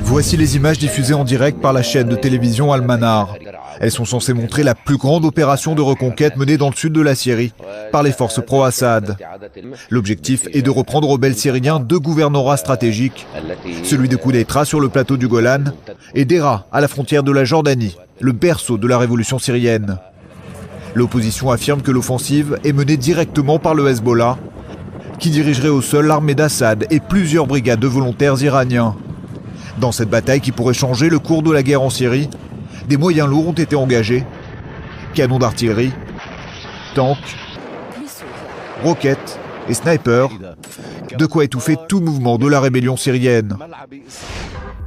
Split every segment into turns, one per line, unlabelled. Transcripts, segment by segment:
Voici les images diffusées en direct par la chaîne de télévision Al-Manar. Elles sont censées montrer la plus grande opération de reconquête menée dans le sud de la Syrie par les forces pro-Assad. L'objectif est de reprendre aux rebelles syriens 2 gouvernorats stratégiques, celui de Quneitra sur le plateau du Golan et Deraa à la frontière de la Jordanie, le berceau de la révolution syrienne. L'opposition affirme que l'offensive est menée directement par le Hezbollah, qui dirigerait au sol l'armée d'Assad et plusieurs brigades de volontaires iraniens. Dans cette bataille qui pourrait changer le cours de la guerre en Syrie, des moyens lourds ont été engagés. Canons d'artillerie, tanks, roquettes et snipers, de quoi étouffer tout mouvement de la rébellion syrienne.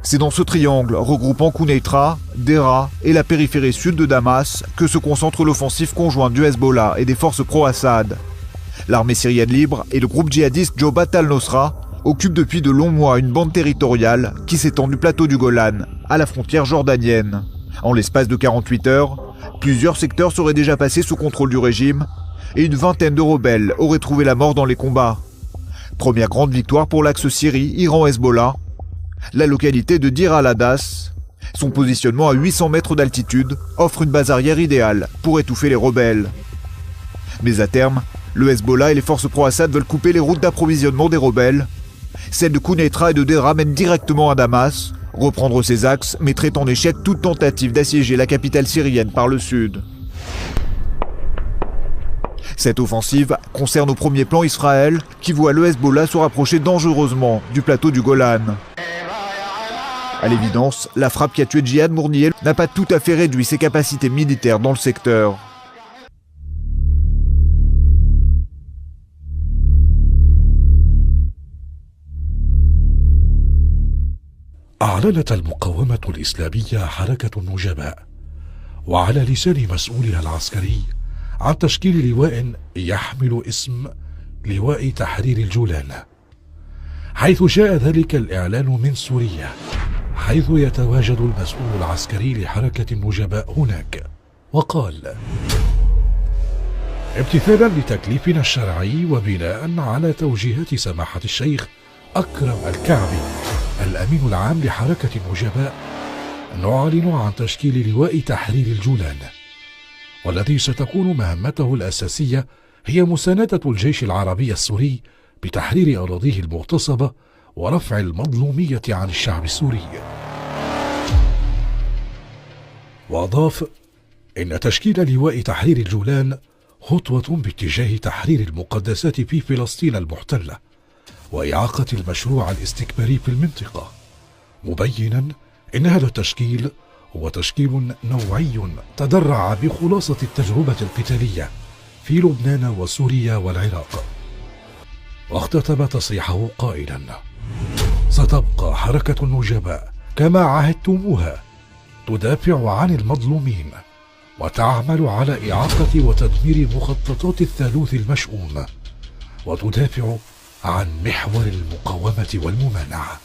C'est dans ce triangle regroupant Quneitra, Deraa et la périphérie sud de Damas que se concentre l'offensive conjointe du Hezbollah et des forces pro-Assad. L'armée syrienne libre et le groupe djihadiste Jobat al-Nosra occupent depuis de longs mois une bande territoriale qui s'étend du plateau du Golan à la frontière jordanienne. En l'espace de 48 heures, plusieurs secteurs seraient déjà passés sous contrôle du régime et une vingtaine de rebelles auraient trouvé la mort dans les combats. Première grande victoire pour l'axe Syrie-Iran-Hezbollah. La localité de Dir al-Hadas, son positionnement à 800 mètres d'altitude, offre une base arrière idéale pour étouffer les rebelles. Mais à terme, le Hezbollah et les forces pro-Assad veulent couper les routes d'approvisionnement des rebelles. Celle de Quneitra et de Deraa mène directement à Damas. Reprendre ces axes mettrait en échec toute tentative d'assiéger la capitale syrienne par le sud. Cette offensive concerne au premier plan Israël, qui voit le Hezbollah se rapprocher dangereusement du plateau du Golan. À l'évidence, la frappe qui a tué Djihad Mournier n'a pas tout à fait réduit ses capacités militaires dans le secteur.
أعلنت المقاومة الإسلامية حركة النجباء وعلى لسان مسؤولها العسكري عن تشكيل لواء يحمل اسم لواء تحرير الجولان، حيث جاء ذلك الإعلان من سوريا، حيث يتواجد المسؤول العسكري لحركة النجباء هناك، وقال: امتثالا لتكليفنا الشرعي وبناء على توجيهات سماحة الشيخ أكرم الكعبي الأمين العام لحركة النجباء، نعلن عن تشكيل لواء تحرير الجولان، والذي ستكون مهمته الأساسية هي مساندة الجيش العربي السوري بتحرير أراضيه المغتصبة ورفع المظلومية عن الشعب السوري. وأضاف إن تشكيل لواء تحرير الجولان خطوة باتجاه تحرير المقدسات في فلسطين المحتلة وإعاقة المشروع الاستكباري في المنطقة، مبينا إن هذا التشكيل هو تشكيل نوعي تدرع بخلاصة التجربة القتالية في لبنان وسوريا والعراق. واختتم تصريحه قائلا: ستبقى حركة النجباء كما عهدتموها تدافع عن المظلومين وتعمل على إعاقة وتدمير مخططات الثالوث المشؤوم وتدافع عن محور المقاومة والممانعة.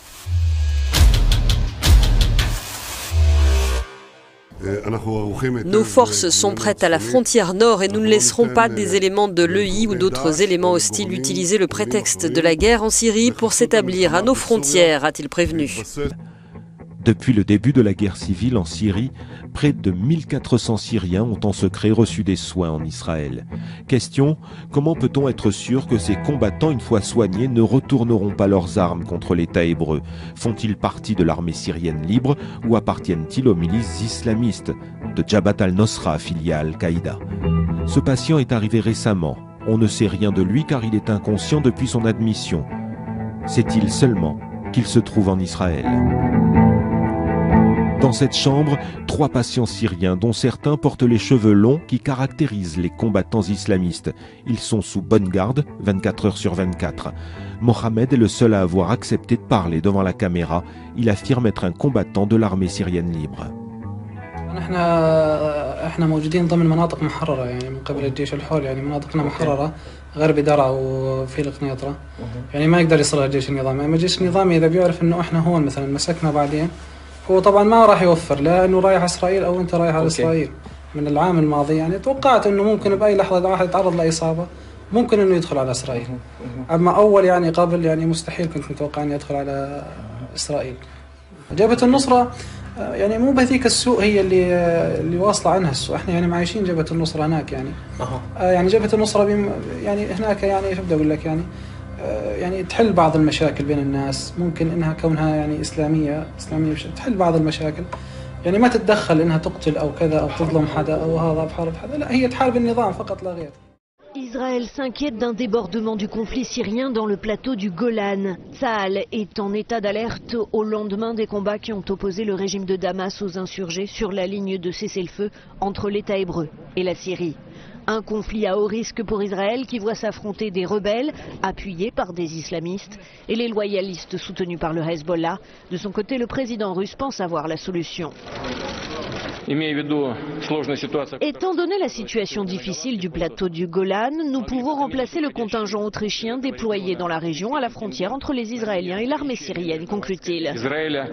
Nos forces sont prêtes à la frontière nord et nous ne laisserons pas des éléments de l'EI ou d'autres éléments hostiles utiliser le prétexte de la guerre en Syrie pour s'établir à nos frontières, a-t-il prévenu.
Depuis le début de la guerre civile en Syrie, près de 1400 Syriens ont en secret reçu des soins en Israël. Question, comment peut-on être sûr que ces combattants, une fois soignés, ne retourneront pas leurs armes contre l'État hébreu? Font-ils partie de l'armée syrienne libre ou appartiennent-ils aux milices islamistes de Jabhat al-Nosra affilié à Al-Qaïda? Ce patient est arrivé récemment. On ne sait rien de lui car il est inconscient depuis son admission. Sait-il seulement qu'il se trouve en Israël? Dans cette chambre, 3 patients syriens dont certains portent les cheveux longs qui caractérisent les combattants islamistes. Ils sont sous bonne garde, 24 heures sur 24. Mohamed est le seul à avoir accepté de parler devant la caméra. Il affirme être un combattant de l'armée syrienne libre.
احنا موجودين ضمن مناطق محررة يعني من قبل الجيش الحر، يعني مناطقنا محررة غرب درعا وفي القنيطرة، يعني ما يقدر يصلها الجيش النظامي. اما الجيش النظامي اذا بيعرف انه احنا هون مثلا مسكنا بعدين، هو طبعا ما راح يوفر لا انه رايح اسرائيل او انت رايح على اسرائيل. من العام الماضي يعني توقعت انه ممكن باي لحظة واحد يتعرض لاصابة ممكن انه يدخل على اسرائيل. اما اول يعني قبل يعني مستحيل كنت متوقع اني ادخل على إسرائيل. جبهة النصرة يعني مو بهذيك السوء هي اللي واصلة عنها السوء، احنا يعني معايشين جبهة النصرة هناك يعني. يعني جبهة النصرة يعني هناك يعني شو بدي أقول لك يعني تحل بعض المشاكل بين الناس، ممكن إنها كونها يعني إسلامية تحل بعض المشاكل، يعني ما تتدخل إنها تقتل أو كذا أو تظلم حدا أو هذا بحارب حدا، لا هي تحارب النظام فقط لا غير.
Israël s'inquiète d'un débordement du conflit syrien dans le plateau du Golan. Tsahal est en état d'alerte au lendemain des combats qui ont opposé le régime de Damas aux insurgés sur la ligne de cessez-le-feu entre l'État hébreu et la Syrie. Un conflit à haut risque pour Israël qui voit s'affronter des rebelles appuyés par des islamistes et les loyalistes soutenus par le Hezbollah. De son côté, le président russe pense avoir la solution. Étant donné la situation difficile du plateau du Golan, nous pouvons remplacer le contingent autrichien déployé dans la région à la frontière entre les Israéliens et l'armée syrienne, conclut-il.
Israël